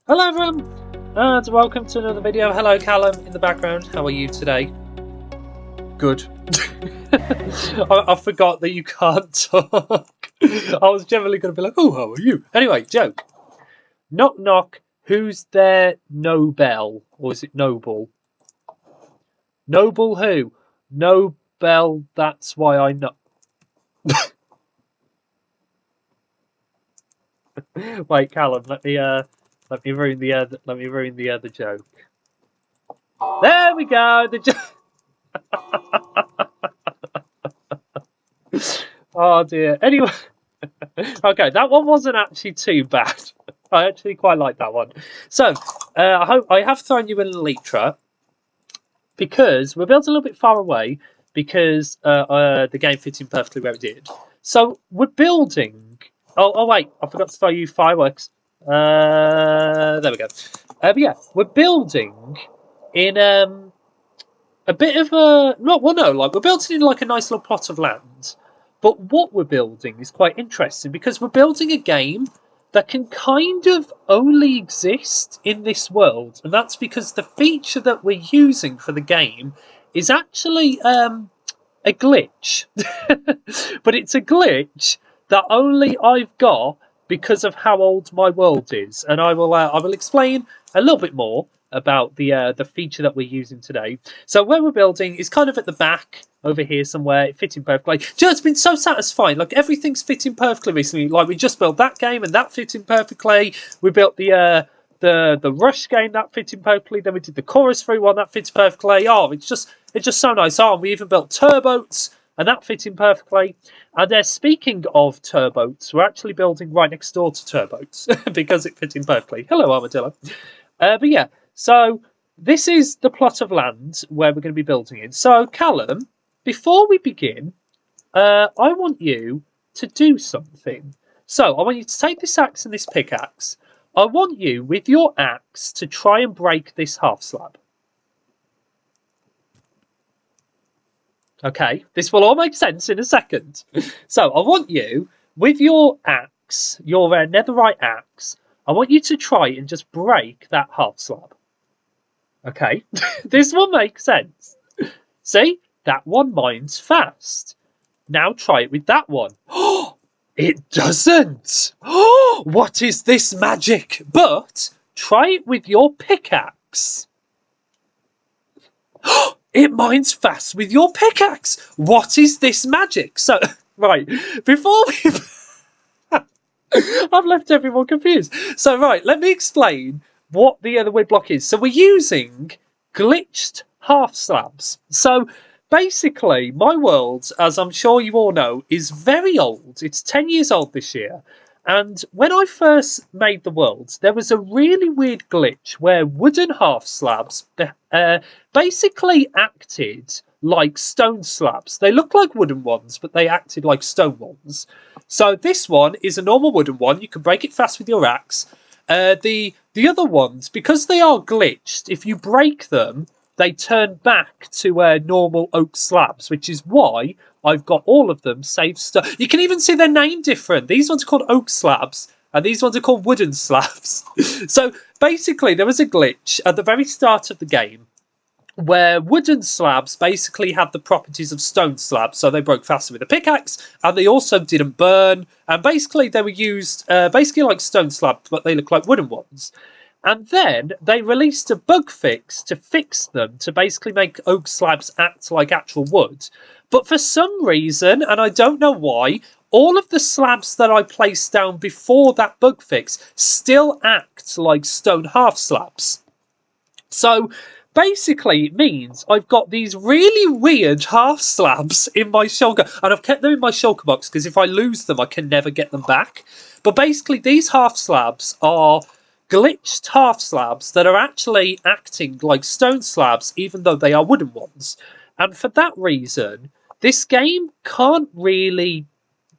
Hello everyone, and welcome to another video. Hello Callum in the background, how are you today? Good. I forgot that you can't talk. I was generally going to be like, oh, how are you? Anyway, joke. Knock knock, who's there? Nobel, or is it Noble? Noble who? Nobel, that's why I know. Wait, Callum, let me ruin the other joke. There we go. The joke. Oh dear. Anyway, okay, that one wasn't actually too bad. I actually quite like that one. So, I have thrown you in Elytra because we're built a little bit far away because the game fits in perfectly where it did. So we're building. Oh wait, I forgot to throw you fireworks. There we go. But yeah, we're building in a bit of a like we're building in like a nice little plot of land. But what we're building is quite interesting because we're building a game that can kind of only exist in this world, and that's because the feature that we're using for the game is actually a glitch. But it's a glitch that only I've got because of how old my world is, and I will explain a little bit more about the feature that we're using today. So where we're building is kind of at the back over here somewhere. It fitting perfectly. Do you know, it's been so satisfying. Like everything's fitting perfectly recently. Like we just built that game and that fitting perfectly. We built the Rush game that fitting perfectly. Then we did the Chorus Free one that fits perfectly. Oh, it's just so nice. Oh, and we even built Turboats and that fitting perfectly. And speaking of Turboats, we're actually building right next door to Turboats because it fits in perfectly. Hello, Armadillo. But yeah, so this is the plot of land where we're going to be building in. So, Callum, before we begin, I want you to do something. So, I want you to take this axe and this pickaxe. I want you, with your axe, to try and break this half slab. Okay, this will all make sense in a second. So, I want you, with your axe, your netherite axe, I want you to try and just break that half slab. Okay, this will make sense. See, that one mines fast. Now try it with that one. Oh, it doesn't. Oh, what is this magic? But try it with your pickaxe. Oh, it mines fast with your pickaxe. What is this magic? So, right, before we... I've left everyone confused. So, right, let me explain what the weird block is. So, we're using glitched half slabs. So, basically, my world, as I'm sure you all know, is very old. It's 10 years old this year. And when I first made the world, there was a really weird glitch where wooden half slabs basically acted like stone slabs. They look like wooden ones, but they acted like stone ones. So this one is a normal wooden one. You can break it fast with your axe. The other ones, because they are glitched, if you break them, they turn back to normal oak slabs, which is why I've got all of them saved stuff. You can even see their name different. These ones are called oak slabs, and these ones are called wooden slabs. So basically, there was a glitch at the very start of the game where wooden slabs basically had the properties of stone slabs, so they broke faster with a pickaxe, and they also didn't burn, and basically they were used basically like stone slabs, but they look like wooden ones. And then they released a bug fix to fix them to basically make oak slabs act like actual wood. But for some reason, and I don't know why, all of the slabs that I placed down before that bug fix still act like stone half slabs. So basically, it means I've got these really weird half slabs in my shulker, and I've kept them in my shulker box because if I lose them, I can never get them back. But basically, these half slabs are glitched half slabs that are actually acting like stone slabs, even though they are wooden ones. And for that reason, this game can't really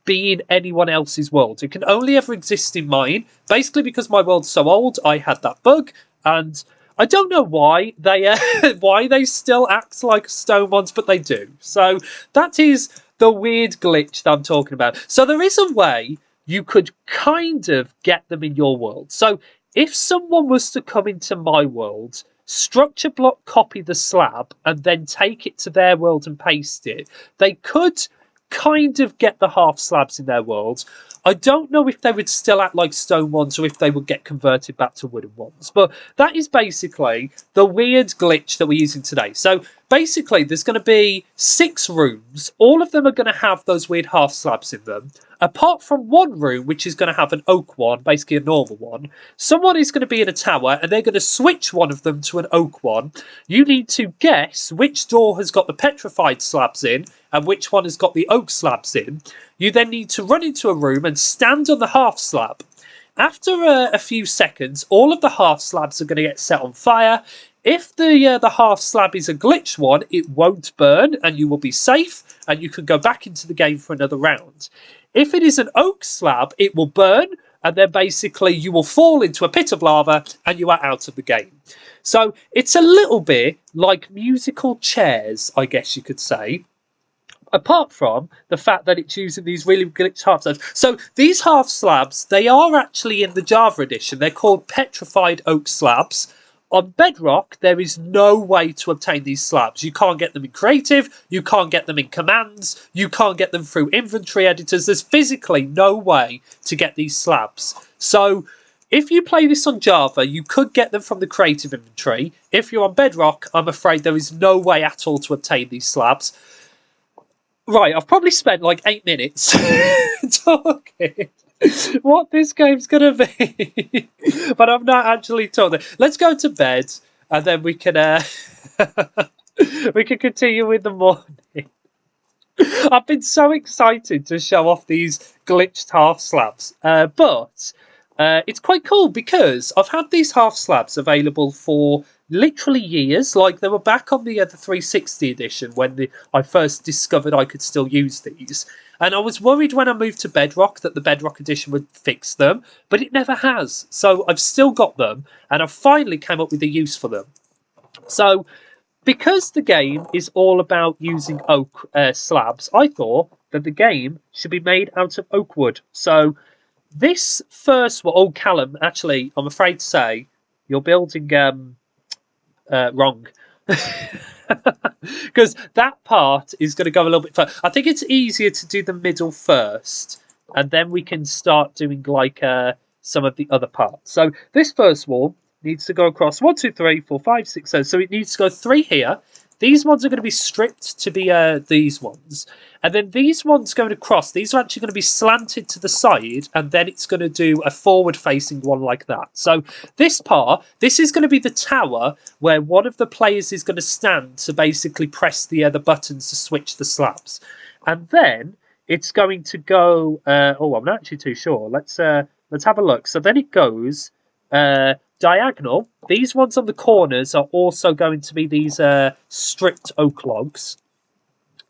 be in anyone else's world. It can only ever exist in mine. Basically, because my world's so old, I had that bug, and I don't know why they still act like stone ones, but they do. So that is the weird glitch that I'm talking about. So there is a way you could kind of get them in your world. So if someone was to come into my world, structure block copy the slab, and then take it to their world and paste it, they could kind of get the half slabs in their world. I don't know if they would still act like stone ones or if they would get converted back to wooden ones. But that is basically the weird glitch that we're using today. So basically, there's going to be 6 rooms. All of them are going to have those weird half slabs in them. Apart from one room, which is going to have an oak one, basically a normal one. Someone is going to be in a tower, and they're going to switch one of them to an oak one. You need to guess which door has got the petrified slabs in, and which one has got the oak slabs in. You then need to run into a room and stand on the half slab. After a few seconds, all of the half slabs are going to get set on fire. If the half slab is a glitched one, it won't burn and you will be safe and you can go back into the game for another round. If it is an oak slab, it will burn and then basically you will fall into a pit of lava and you are out of the game. So it's a little bit like musical chairs, I guess you could say. Apart from the fact that it's using these really glitched half slabs. So these half slabs, they are actually in the Java edition. They're called petrified oak slabs. On Bedrock, there is no way to obtain these slabs. You can't get them in creative, you can't get them in commands, you can't get them through inventory editors. There's physically no way to get these slabs. So if you play this on Java, you could get them from the creative inventory. If you're on Bedrock, I'm afraid there is no way at all to obtain these slabs. Right, I've probably spent like 8 minutes talking what this game's going to be, but I've not actually told it. Let's go to bed, and then we can we can continue in the morning. I've been so excited to show off these glitched half slabs, but it's quite cool because I've had these half slabs available for literally years. Like they were back on the 360 edition when I first discovered I could still use these. And I was worried when I moved to Bedrock that the Bedrock edition would fix them, but it never has. So I've still got them, and I've finally came up with a use for them. So because the game is all about using oak slabs, I thought that the game should be made out of oak wood. So this first one, oh Callum, actually, I'm afraid to say, you're building wrong. Because that part is going to go a little bit further. I think it's easier to do the middle first, and then we can start doing like some of the other parts. So this first wall needs to go across 1, 2, 3, 4, 5, 6, 7. So it needs to go 3 here. These ones are going to be stripped to be these ones. And then these ones going across, these are actually going to be slanted to the side, and then it's going to do a forward-facing one like that. So this part, this is going to be the tower where one of the players is going to stand to basically press the buttons to switch the slabs. And then it's going to go... oh, I'm not actually too sure. Let's have a look. So then it goes... diagonal. These ones on the corners are also going to be these stripped oak logs.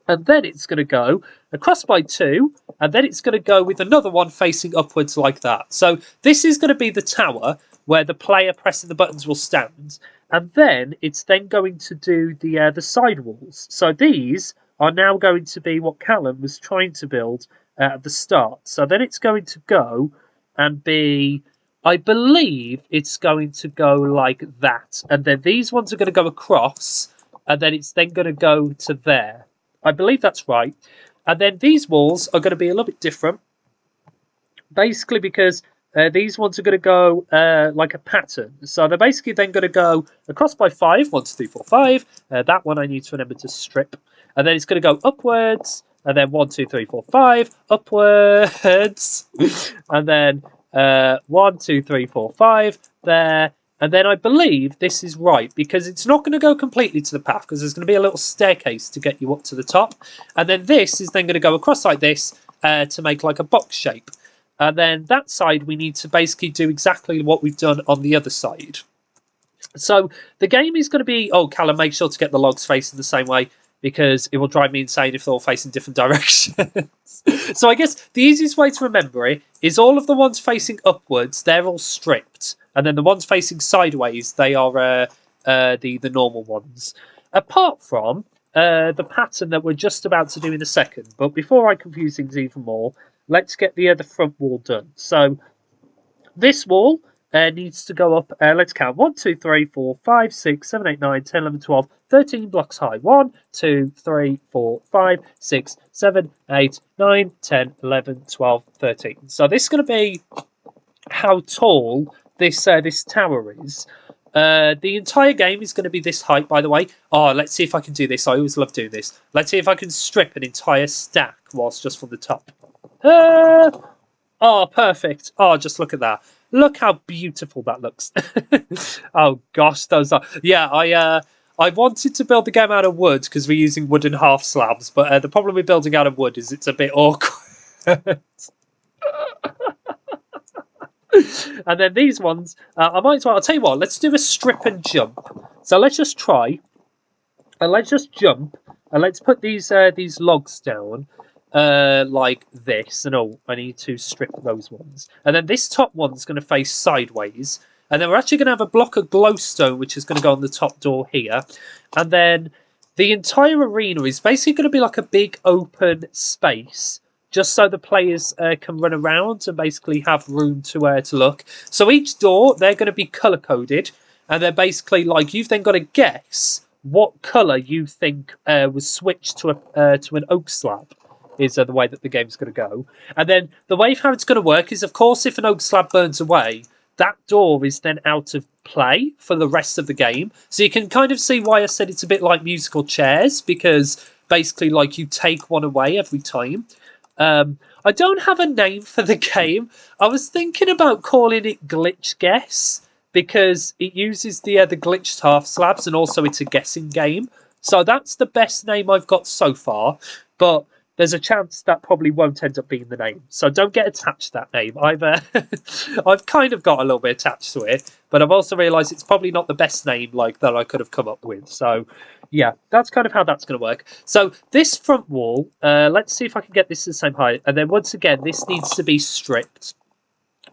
And then it's going to go across by 2, and then it's going to go with another one facing upwards like that. So this is going to be the tower where the player pressing the buttons will stand. And then it's then going to do the side walls. So these are now going to be what Callum was trying to build at the start. So then it's going to go and be... I believe it's going to go like that. And then these ones are going to go across. And then it's then going to go to there. I believe that's right. And then these walls are going to be a little bit different. Basically because these ones are going to go like a pattern. So they're basically then going to go across by 5. 1, 2, 3, 4, 5. That one I need to remember to strip. And then it's going to go upwards. And then 1, 2, 3, 4, 5. Upwards. And then... 1, 2, 3, 4, 5 there, and then I believe this is right because it's not going to go completely to the path because there's going to be a little staircase to get you up to the top, and then this is then going to go across like this to make like a box shape, and then that side we need to basically do exactly what we've done on the other side. So the game is going to be... oh, Callum, make sure to get the logs facing the same way because it will drive me insane if they're all facing different directions. So I guess the easiest way to remember it is all of the ones facing upwards, they're all stripped. And then the ones facing sideways, they are the normal ones. Apart from the pattern that we're just about to do in a second. But before I confuse things even more, let's get the front wall done. So this wall needs to go up. Let's count 1, 2, 3, 4, 5, 6, 7, 8, 9, 10, 11, 12, 13 blocks high. 1, 2, 3, 4, 5, 6, 7, 8, 9, 10, 11, 12, 13. So this is going to be how tall this tower is. The entire game is going to be this height, by the way. Oh, let's see if I can do this. I always love doing this. Let's see if I can strip an entire stack whilst just from the top. Oh, perfect. Oh, just look at that. Look how beautiful that looks. Oh gosh, those are... Yeah, I wanted to build the game out of wood because we're using wooden half slabs, but the problem with building out of wood is it's a bit awkward. And then these ones, I might as well... I'll tell you what, let's do a strip and jump. So let's just try. And let's just jump. And let's put these logs down. Like this, and I need to strip those ones. And then this top one's going to face sideways. And then we're actually going to have a block of glowstone, which is going to go on the top door here. And then the entire arena is basically going to be like a big open space, just so the players can run around and basically have room to look. So each door, they're going to be colour-coded, and they're basically like, you've then got to guess what colour you think was switched to an oak slab. Is the way that the game's going to go. And then the way how it's going to work is, of course, if an oak slab burns away, that door is then out of play for the rest of the game. So you can kind of see why I said it's a bit like musical chairs, because basically, like, you take one away every time. I don't have a name for the game. I was thinking about calling it Glitch Guess, because it uses the glitched half slabs, and also it's a guessing game. So that's the best name I've got so far. But there's a chance that probably won't end up being the name. So don't get attached to that name. I've kind of got a little bit attached to it, but I've also realised it's probably not the best name like that I could have come up with. So yeah, that's kind of how that's going to work. So this front wall, let's see if I can get this to the same height. And then once again, this needs to be stripped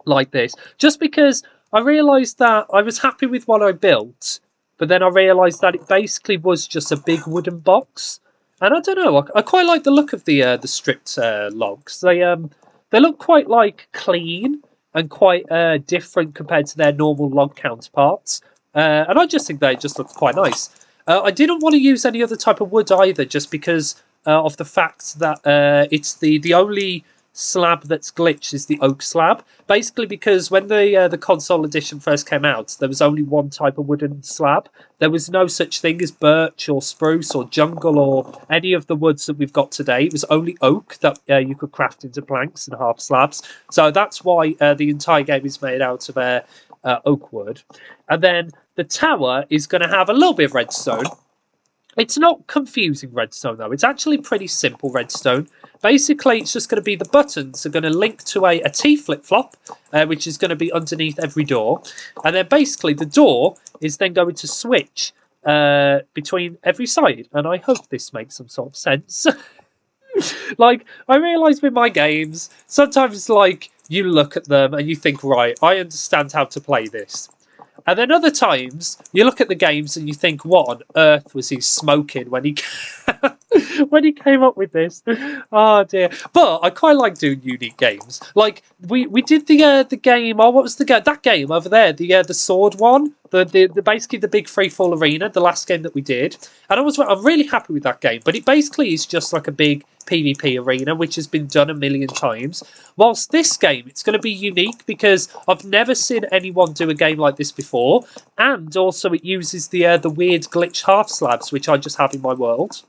like this. Just because I realised that I was happy with what I built, but then I realised that it basically was just a big wooden box. And I don't know, I quite like the look of the stripped logs. They look quite like clean and quite different compared to their normal log counterparts. And I just think they just look quite nice. I didn't want to use any other type of wood either, just because of the fact that it's the only slab that's glitched is the oak slab. Basically because when the console edition first came out, there was only one type of wooden slab. There was no such thing as birch or spruce or jungle or any of the woods that we've got today. It was only oak that you could craft into planks and half slabs. So that's why the entire game is made out of oak wood. And then the tower is going to have a little bit of redstone. It's not confusing redstone, though. It's actually pretty simple redstone. Basically, it's just going to be the buttons are going to link to a T flip-flop, which is going to be underneath every door. And then basically the door is then going to switch between every side. And I hope this makes some sort of sense. Like, I realise with my games, sometimes, like, you look at them and you think, right, I understand how to play this. And then other times, you look at the games and you think, what on earth was he smoking when he when he came up with this? Oh dear! But I quite like doing unique games. Like we did the game. Oh, what was that game over there? The sword one. The basically the big free fall arena. The last game that we did, and I'm really happy with that game. But it basically is just like a big PvP arena, which has been done a million times. Whilst this game, it's going to be unique because I've never seen anyone do a game like this before, and also it uses the weird glitch half slabs, which I just have in my world.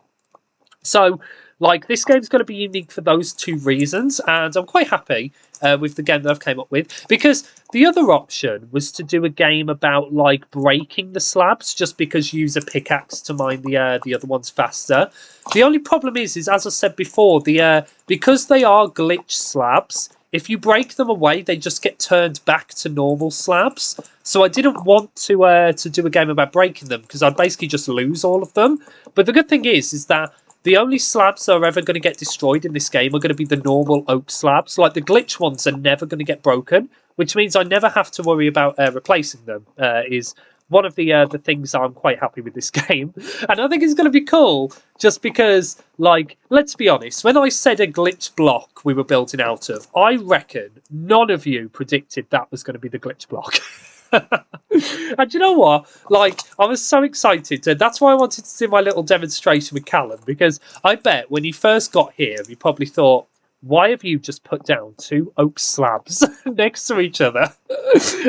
So, like, this game's going to be unique for those two reasons, and I'm quite happy with the game that I've came up with, because the other option was to do a game about, like, breaking the slabs, just because you use a pickaxe to mine the other ones faster. The only problem is as I said before, because they are glitch slabs, if you break them away, they just get turned back to normal slabs. So I didn't want to do a game about breaking them, because I'd basically just lose all of them. But the good thing is that the only slabs that are ever going to get destroyed in this game are going to be the normal oak slabs. Like, the glitch ones are never going to get broken, which means I never have to worry about replacing them, is one of the things I'm quite happy with this game, and I think it's going to be cool just because, like, let's be honest, when I said a glitch block we were building out of, I reckon none of you predicted that was going to be the glitch block. And you know what? Like, I was so excited. That's why I wanted to do my little demonstration with Callum, because I bet when he first got here, he probably thought, why have you just put down 2 oak slabs next to each other?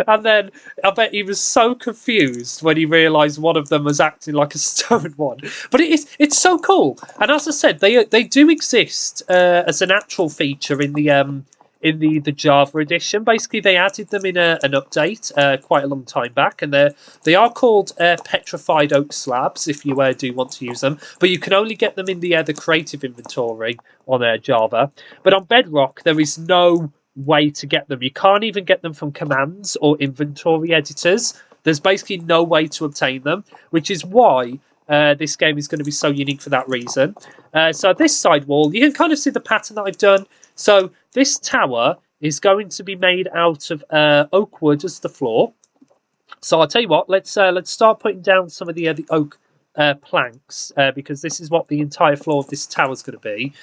And then I bet he was so confused when he realised one of them was acting like a stone one. But it's so cool. And as I said, they do exist as an actual feature in the Java edition. Basically, they added them in an update quite a long time back, and they are called petrified oak slabs if you do want to use them. But you can only get them in the creative inventory on Java. But on Bedrock, there is no way to get them. You can't even get them from commands or inventory editors. There's basically no way to obtain them, which is why this game is going to be so unique for that reason. So this side wall, you can kind of see the pattern that I've done. So this tower is going to be made out of oak wood as the floor. So I'll tell you what, let's start putting down some of the oak planks because this is what the entire floor of this tower is going to be.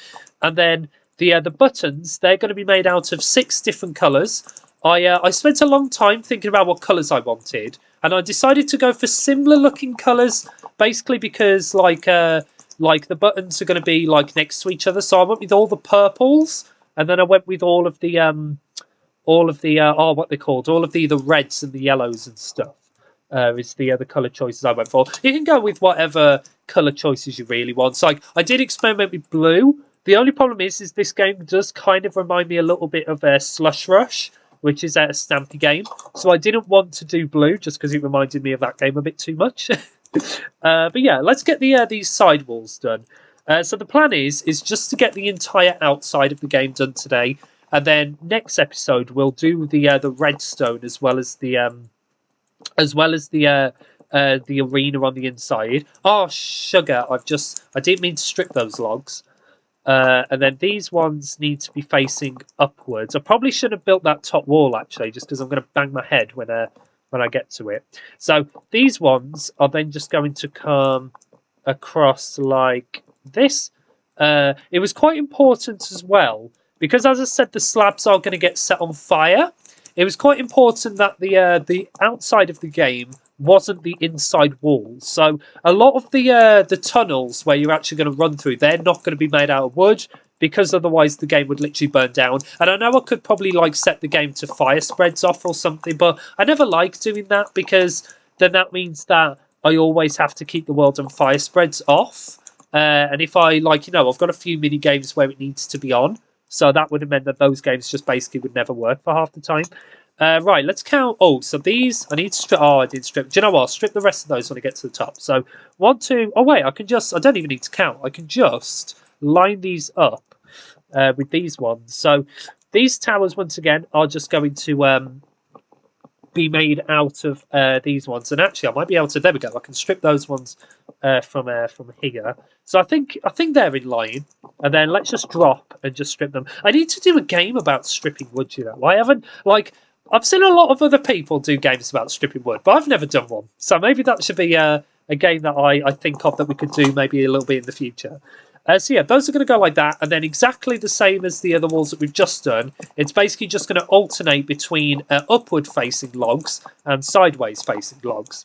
And then the buttons, they're going to be made out of 6 different colours. I spent a long time thinking about what colours I wanted, and I decided to go for similar looking colours, basically because like the buttons are going to be like next to each other. So I went with all the purples. And then I went with all of the what they called, all of the reds and the yellows and stuff. Is the colour choices I went for. You can go with whatever colour choices you really want. So I did experiment with blue. The only problem is this game does kind of remind me a little bit of Slush Rush, which is a Stampy game. So I didn't want to do blue just because it reminded me of that game a bit too much. But yeah, let's get these side walls done. So the plan is just to get the entire outside of the game done today, and then next episode we'll do the redstone as well as the arena on the inside. Oh sugar! I didn't mean to strip those logs. And then these ones need to be facing upwards. I probably should have built that top wall actually, just because I'm going to bang my head when I get to it. So these ones are then just going to come across like this. It was quite important as well because, as I said, the slabs are going to get set on fire. It was quite important that the outside of the game wasn't the inside walls. So a lot of the tunnels where you're actually going to run through, they're not going to be made out of wood because otherwise the game would literally burn down. And I know I could probably like set the game to fire spreads off or something, but I never like doing that because then that means that I always have to keep the world on fire spreads off. And if I, like, you know, I've got a few mini games where it needs to be on. So that would have meant that those games just basically would never work for half the time. Right, let's count. Oh, so these, I need to strip. Oh, I did strip. Do you know what? I'll strip the rest of those when I get to the top. So 1, 2. Oh, wait, I don't even need to count. I can just line these up with these ones. So these towers, once again, are just going to be made out of these ones. And actually, I might be able to. There we go. I can strip those ones from here. So I think they're in line. And then let's just drop and just strip them. I need to do a game about stripping wood. You know, I haven't I've seen a lot of other people do games about stripping wood, but I've never done one. So maybe that should be a game that I think of that we could do maybe a little bit in the future. So yeah, those are going to go like that, and then exactly the same as the other walls that we've just done. It's basically just going to alternate between upward-facing logs and sideways-facing logs.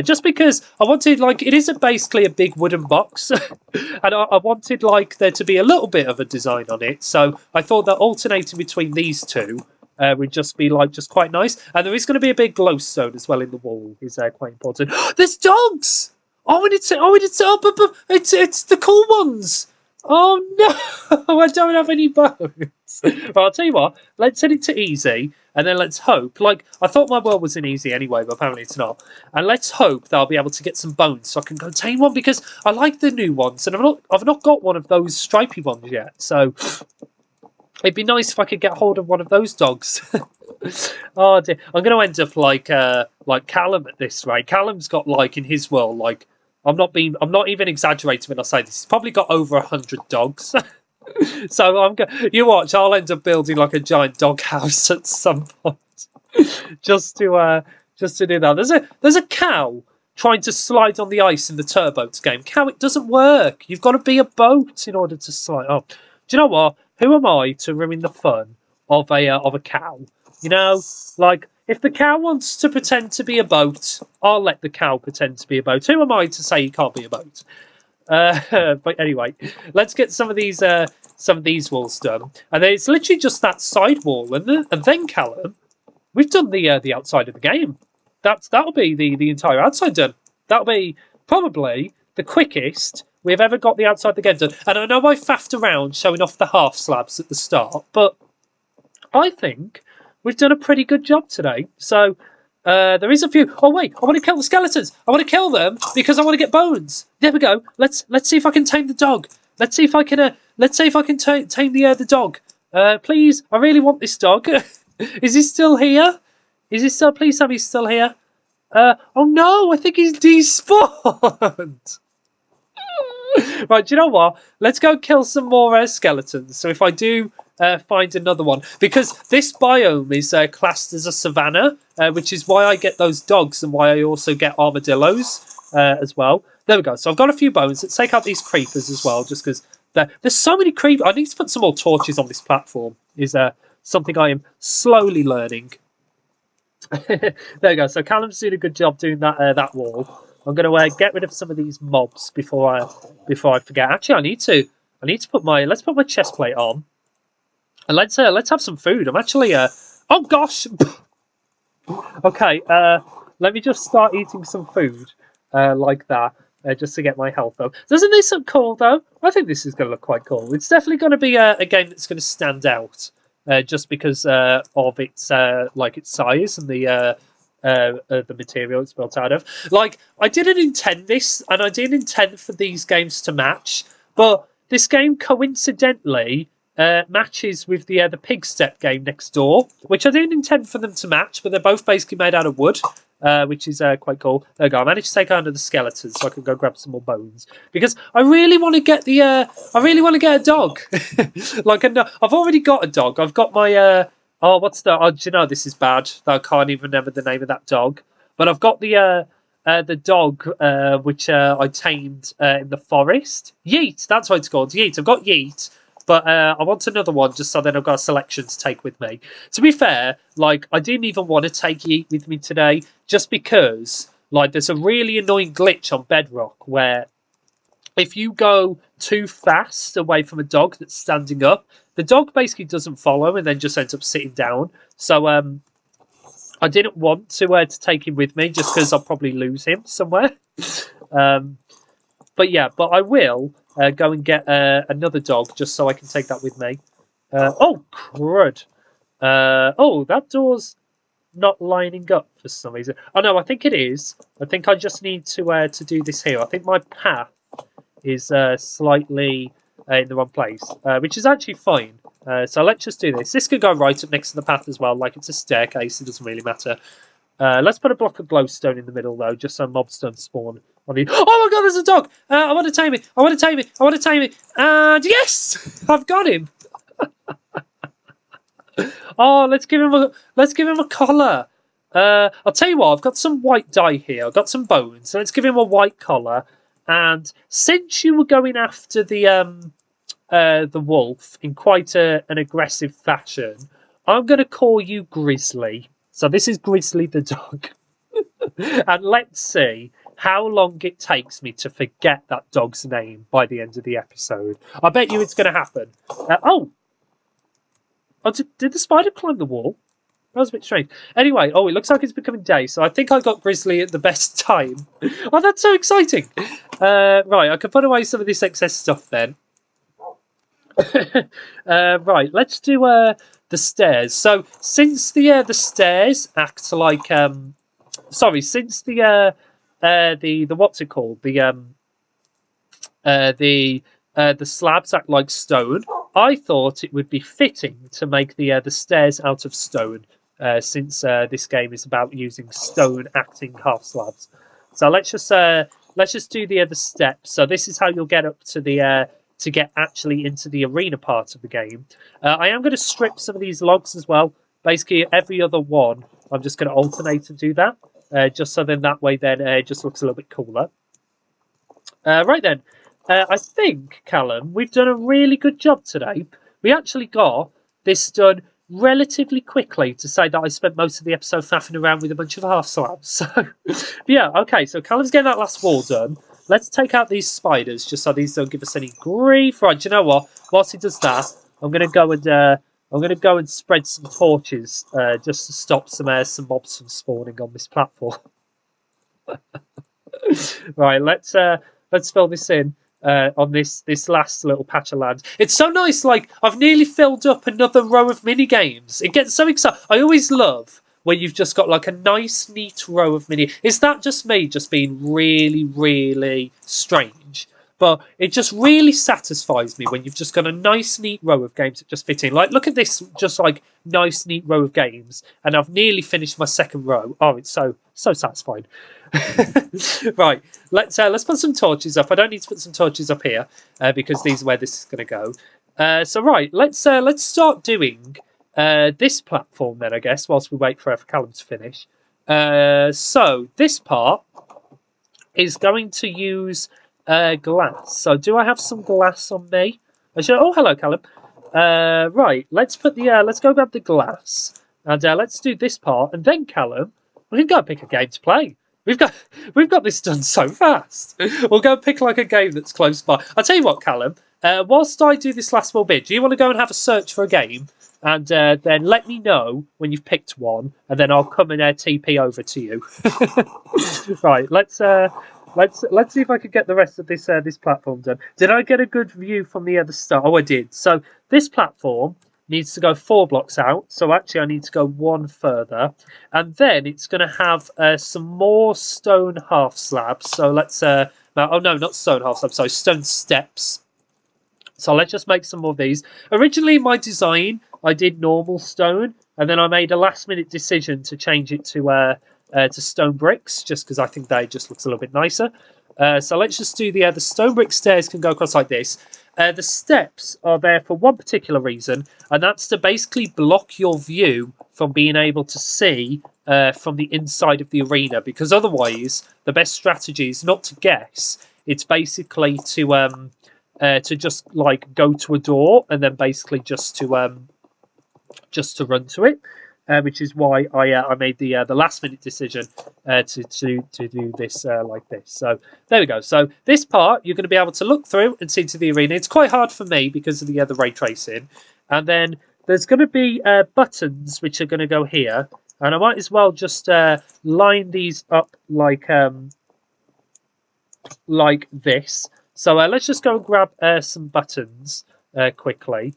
Just because I wanted, like, it isn't basically a big wooden box, and I wanted, like, there to be a little bit of a design on it. So I thought that alternating between these two would just be, like, just quite nice. And there is going to be a big glowstone as well in the wall, is quite important. There's dogs! Oh, and it's the cool ones. Oh no, I don't have any bones. But I'll tell you what, let's set it to easy, and then let's hope. Like, I thought my world was in easy anyway, but apparently it's not. And let's hope that I'll be able to get some bones so I can go tame one, because I like the new ones, and I've not got one of those stripy ones yet. So it'd be nice if I could get hold of one of those dogs. Oh dear, I'm going to end up like Callum at this rate. Callum's got, like, in his world, like, I'm not even exaggerating when I say this. He's probably got over 100 dogs. So you watch. I'll end up building like a giant dog house at some point, just to just to do that. There's a cow trying to slide on the ice in the Turboats game. Cow, it doesn't work. You've got to be a boat in order to slide. Oh, do you know what? Who am I to ruin the fun of a cow? You know, like if the cow wants to pretend to be a boat, I'll let the cow pretend to be a boat. Who am I to say he can't be a boat? But anyway, let's get some of these walls done. And then it's literally just that side wall, and then Callum, we've done the outside of the game. That'll be the entire outside done. That'll be probably the quickest we've ever got the outside of the game done. And I know I faffed around showing off the half slabs at the start, but I think we've done a pretty good job today. So there is a few. Oh wait, I want to kill the skeletons. I want to kill them because I want to get bones. There we go. Let's see if I can tame the dog. Let's see if I can tame the dog. Please, I really want this dog. Is he still here? Is he still? Please tell me he's still here. Oh no, I think he's despawned. Right, do you know what? Let's go kill some more skeletons. So if I do find another one, because this biome is classed as a savanna, which is why I get those dogs and why I also get armadillos as well. There we go. So I've got a few bones. Let's take out these creepers as well, just because there's so many creepers. I need to put some more torches on this platform. Is something I am slowly learning. There we go. So Callum's doing a good job doing that wall. I'm going to get rid of some of these mobs before I forget. Actually, I need to put let's put my chest plate on, and let's have some food. I'm actually oh gosh. Okay, let me just start eating some food like that, just to get my health up. Doesn't this look cool though? I think this is going to look quite cool. It's definitely going to be a game that's going to stand out. Just because of its its size and the material it's built out of. Like, I didn't intend this, and I didn't intend for these games to match, but this game coincidentally matches with the Pig Step game next door, which I didn't intend for them to match, but they're both basically made out of wood, which is quite cool. There we go. I managed to take out the skeletons, so I can go grab some more bones because I really want to get a dog. Like, I've already got a dog. I've got my do you know this is bad? I can't even remember the name of that dog. But I've got the dog which I tamed in the forest. Yeet, that's what it's called. Yeet. I've got Yeet. But I want another one just so then I've got a selection to take with me. To be fair, like, I didn't even want to take Yeet with me today just because, like, there's a really annoying glitch on Bedrock where if you go too fast away from a dog that's standing up, the dog basically doesn't follow and then just ends up sitting down. So I didn't want to take him with me just because I'll probably lose him somewhere. But I will go and get another dog just so I can take that with me. Oh, crud. Oh, that door's not lining up for some reason. Oh, no, I think it is. I think I just need to do this here. I think my path is slightly in the wrong place, which is actually fine. So let's just do this. This could go right up next to the path as well, like it's a staircase. It doesn't really matter. Let's put a block of glowstone in the middle, though, just so mobs don't spawn on the... Oh my god, there's a dog! I want to tame it! I want to tame it! I want to tame it! And yes! I've got him! Oh, let's give him a collar. I'll tell you what, I've got some white dye here. I've got some bones, so let's give him a white collar. And since you were going after the wolf in quite an aggressive fashion, I'm going to call you Grizzly. So this is Grizzly the dog. And let's see how long it takes me to forget that dog's name by the end of the episode. I bet you it's going to happen. Did the spider climb the wall? That was a bit strange. Anyway, it looks like it's becoming day, so I think I got Grizzly at the best time. Oh, that's so exciting. Right, I can put away some of this excess stuff then. Right, let's do the stairs. So, since the stairs act like... since the what's it called? The slabs act like stone, I thought it would be fitting to make the stairs out of stone. Since this game is about using stone acting half slabs, so let's just do the other steps. So this is how you'll get up to the to get actually into the arena part of the game. I am going to strip some of these logs as well. Basically, every other one, I'm just going to alternate and do that. just so then that way then it just looks a little bit cooler. Right then, I think, Callum, we've done a really good job today. We actually got this done relatively quickly, to say that I spent most of the episode faffing around with a bunch of half slabs. So, yeah, okay, so Callum's getting that last wall done. Let's take out these spiders, just so these don't give us any grief. Right, do you know what? Whilst he does that, I'm going to go and spread some torches, just to stop some mobs from spawning on this platform. Right, let's fill this in on this last little patch of land. It's so nice. Like, I've nearly filled up another row of mini games. It gets so exciting. I always love when you've just got like a nice, neat row of mini. Is that just me, just being really, really strange? But it just really satisfies me when you've just got a nice, neat row of games that just fit in. Like, look at this, just like nice, neat row of games, and I've nearly finished my second row. Oh, it's so satisfying. Right, let's put some torches up. I don't need to put some torches up here because these are where this is going to go. So right, let's start doing this platform then, I guess, whilst we wait for Callum to finish. So this part is going to use glass. So do I have some glass on me? Oh, hello, Callum. Right, let's put the let's go grab the glass and let's do this part, and then Callum, we can go pick a game to play. We've got this done so fast. We'll go pick like a game that's close by. I'll tell you what, Callum. Whilst I do this last little bit, do you want to go and have a search for a game, and then let me know when you've picked one, and then I'll come and TP over to you. Right, let's see if I can get the rest of this this platform done. Did I get a good view from the other start? Oh, I did. So this platform needs to go 4 blocks out. So actually, I need to go 1 further, and then it's going to have some more stone half slabs. So let's oh no, not stone half slabs. Sorry, stone steps. So let's just make some more of these. Originally, my design, I did normal stone, and then I made a last-minute decision to change it to stone bricks, just because I think that just looks a little bit nicer. So let's just do the stone brick stairs can go across like this. The steps are there for one particular reason, and that's to basically block your view from being able to see from the inside of the arena, because otherwise the best strategy is not to guess. It's basically to just like go to a door and then basically just to run to it. Which is why I made the last minute decision to do this like this. So there we go. So this part you're going to be able to look through and see to the arena. It's quite hard for me because of the ray tracing, and then there's going to be buttons which are going to go here, and I might as well just line these up like this. So let's just go and grab some buttons quickly.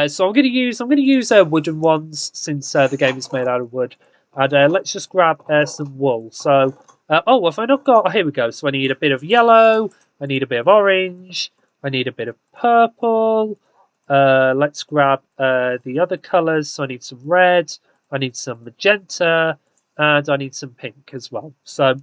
So I'm going to use wooden ones, since the game is made out of wood. And let's just grab some wool. So oh, have I not got? Oh, here we go. So I need a bit of yellow. I need a bit of orange. I need a bit of purple. Let's grab the other colours. So I need some red. I need some magenta, and I need some pink as well. So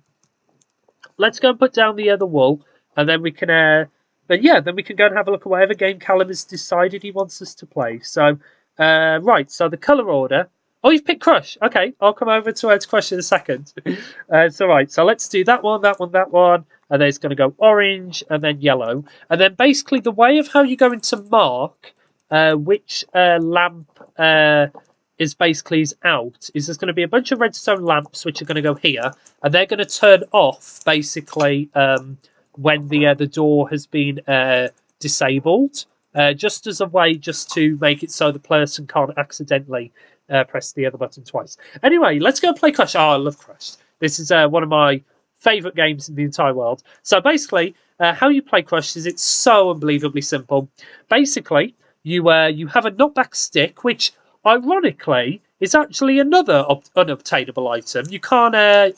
let's go and put down the other wool, and then we can. Then we can go and have a look at whatever game Callum has decided he wants us to play. So, right, so the colour order. Oh, you've picked Crush. Okay, I'll come over to Crush in a second. So, right, so let's do that one, that one, that one. And then it's going to go orange and then yellow. And then basically the way of how you're going to mark which lamp is out is there's going to be a bunch of redstone lamps which are going to go here. And they're going to turn off, basically, when the door has been disabled, just as a way just to make it so the person can't accidentally press the other button twice. Anyway, let's go play Crush. Oh, I love Crush. This is one of my favourite games in the entire world. So basically, how you play Crush is it's so unbelievably simple. Basically, you have a knockback stick, which ironically is actually another unobtainable item. You can't,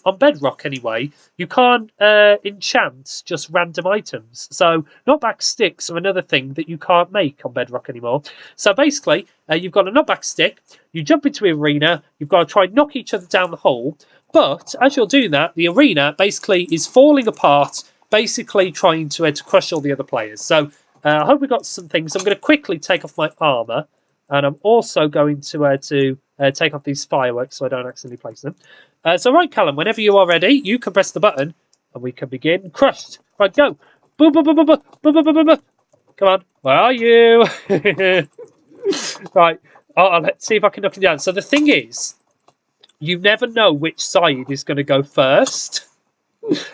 on Bedrock anyway, you can't enchant just random items. So knockback sticks are another thing that you can't make on Bedrock anymore. So basically, you've got a knockback stick, you jump into the arena, you've got to try and knock each other down the hole, but as you're doing that, the arena basically is falling apart, basically trying to crush all the other players. So I hope we got some things. I'm going to quickly take off my armour. And I'm also going to take off these fireworks so I don't accidentally place them. So right, Callum, whenever you are ready, you can press the button and we can begin. Crushed. Right, go. Boom, boom, boom, boom, boom, boom, boom, boom, boom, boom. Come on. Where are you? Right. Let's see if I can knock him down. So the thing is, you never know which side is going to go first.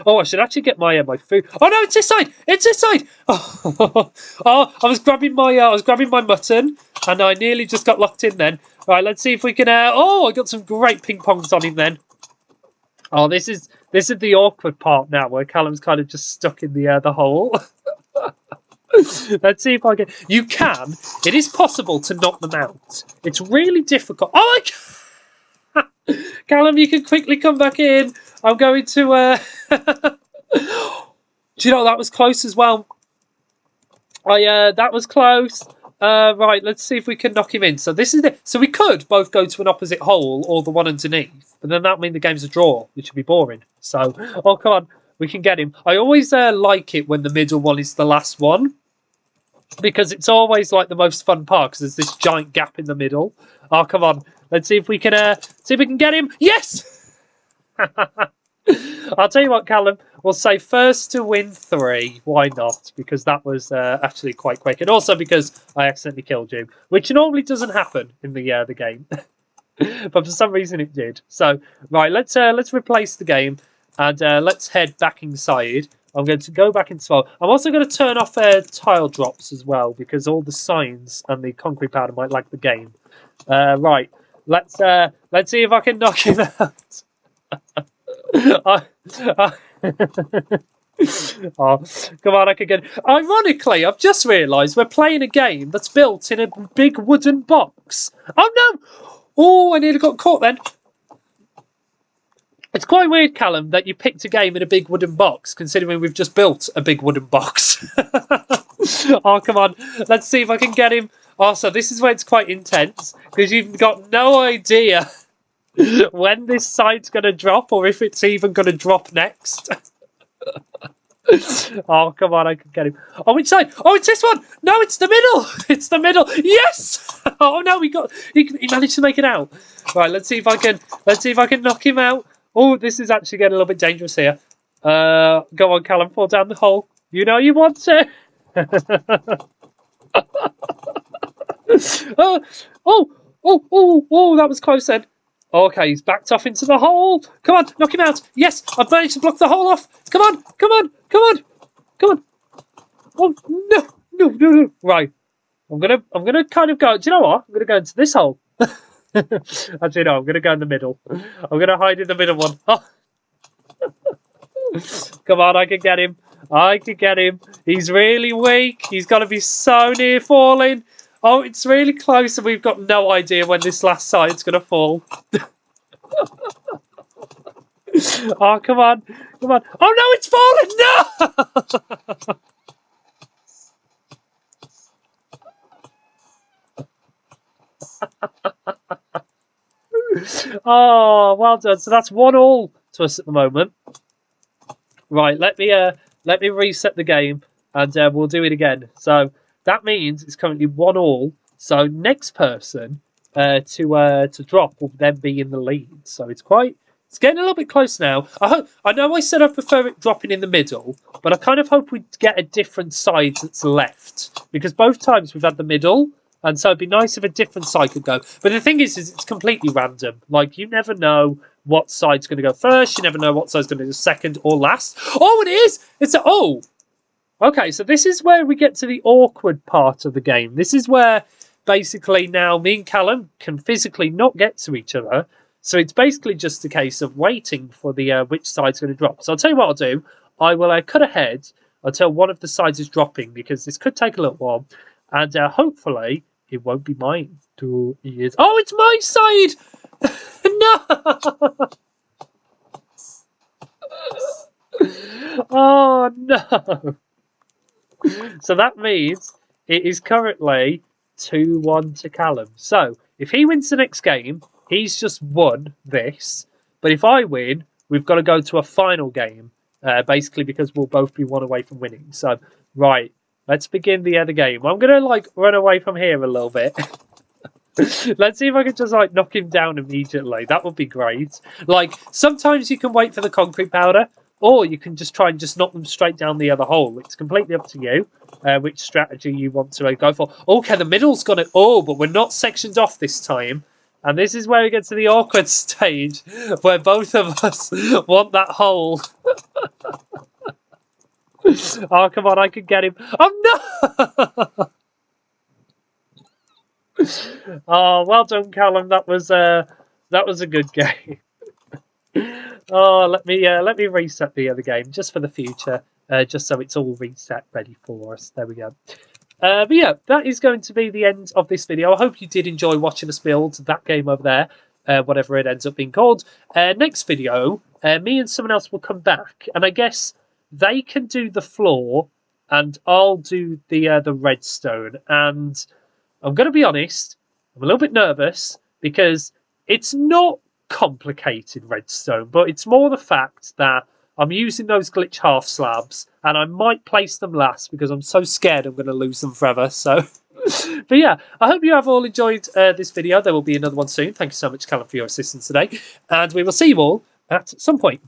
Oh, I should actually get my food. Oh no, it's this side! It's this side! Oh, I was grabbing my mutton, and I nearly just got locked in. Then, right, let's see if we can. I got some great ping pongs on him then. Oh, this is the awkward part now, where Callum's kind of just stuck in the hole. Let's see if I can. You can. It is possible to knock them out. It's really difficult. Oh, Callum, you can quickly come back in. I'm going to. Do you know that was close as well? That was close. Right, let's see if we can knock him in. So this is it. So we could both go to an opposite hole or the one underneath, but then that would mean the game's a draw, which would be boring. So, oh come on, we can get him. I always like it when the middle one is the last one, because it's always like the most fun part because there's this giant gap in the middle. Oh come on, let's see if we can get him. Yes. I'll tell you what, Callum. We'll say first to win 3. Why not? Because that was actually quite quick, and also because I accidentally killed you, which normally doesn't happen in the game, but for some reason it did. So right, let's replace the game and let's head back inside. I'm going to go back into file. I'm also going to turn off tile drops as well because all the signs and the concrete powder might lag the game. Right, let's see if I can knock him out. Oh, come on, I can get. Ironically, I've just realised we're playing a game that's built in a big wooden box. Oh no! Oh, I nearly got caught then. It's quite weird, Callum, that you picked a game in a big wooden box, considering we've just built a big wooden box. Oh, come on. Let's see if I can get him. Oh, so this is where it's quite intense, because you've got no idea when this side's going to drop, or if it's even going to drop next. Oh, come on, I can get him. Oh, which side? Oh, it's this one. No, it's the middle. It's the middle. Yes. Oh no, he managed to make it out. Right, let's see if I can knock him out. Oh, this is actually getting a little bit dangerous here. Go on, Callum, fall down the hole. You know you want to. Oh, that was close then. Okay, he's backed off into the hole. Come on, knock him out. Yes, I've managed to block the hole off. Come on. Oh, no. Right. I'm gonna kind of go. Do you know what? I'm gonna go into this hole. Actually, no, I'm gonna go in the middle. I'm gonna hide in the middle one. Oh. Come on, I can get him. He's really weak. He's gonna be so near falling. Oh, it's really close, and we've got no idea when this last side's gonna fall. Oh, come on. Oh no, it's falling! No! Oh, well done. So that's 1-1 to us at the moment. Right, let me reset the game, and we'll do it again. So that means it's currently 1-1. So next person to drop will then be in the lead. So it's getting a little bit close now. I know I said I prefer it dropping in the middle, but I kind of hope we get a different side that's left, because both times we've had the middle. And so it'd be nice if a different side could go. But the thing is it's completely random. Like, you never know what side's going to go first. You never know what side's going to go second or last. Oh, it is! Okay, so this is where we get to the awkward part of the game. This is where, basically, now me and Callum can physically not get to each other. So it's basically just a case of waiting for the which side's going to drop. So I'll tell you what I'll do. I will cut ahead until one of the sides is dropping, because this could take a little while. And hopefully it won't be mine. 2 years. Oh, it's my side! No! Oh, no. So that means it is currently 2-1 to Callum. So if he wins the next game, he's just won this. But if I win, we've got to go to a final game. Basically because we'll both be 1 away from winning. So, right. Let's begin the other game. I'm going to, run away from here a little bit. Let's see if I can just like knock him down immediately. That would be great. Like sometimes you can wait for the concrete powder, or you can just try and just knock them straight down the other hole. It's completely up to you which strategy you want to go for. Okay, the middle's got it. Oh, but we're not sectioned off this time. And this is where we get to the awkward stage where both of us want that hole. Oh, come on, I can get him. Oh, no! Oh, well done, Callum. That was a good game. Oh, let me reset the other game just for the future, just so it's all reset ready for us. There we go. But yeah, that is going to be the end of this video. I hope you did enjoy watching us build that game over there, whatever it ends up being called. Next video, me and someone else will come back, and I guess they can do the floor, and I'll do the redstone. And I'm going to be honest, I'm a little bit nervous because it's not complicated redstone, but it's more the fact that I'm using those glitch half slabs and I might place them last because I'm so scared I'm going to lose them forever. So, but yeah, I hope you have all enjoyed this video. There will be another one soon. Thank you so much, Callum, for your assistance today. And we will see you all at some point.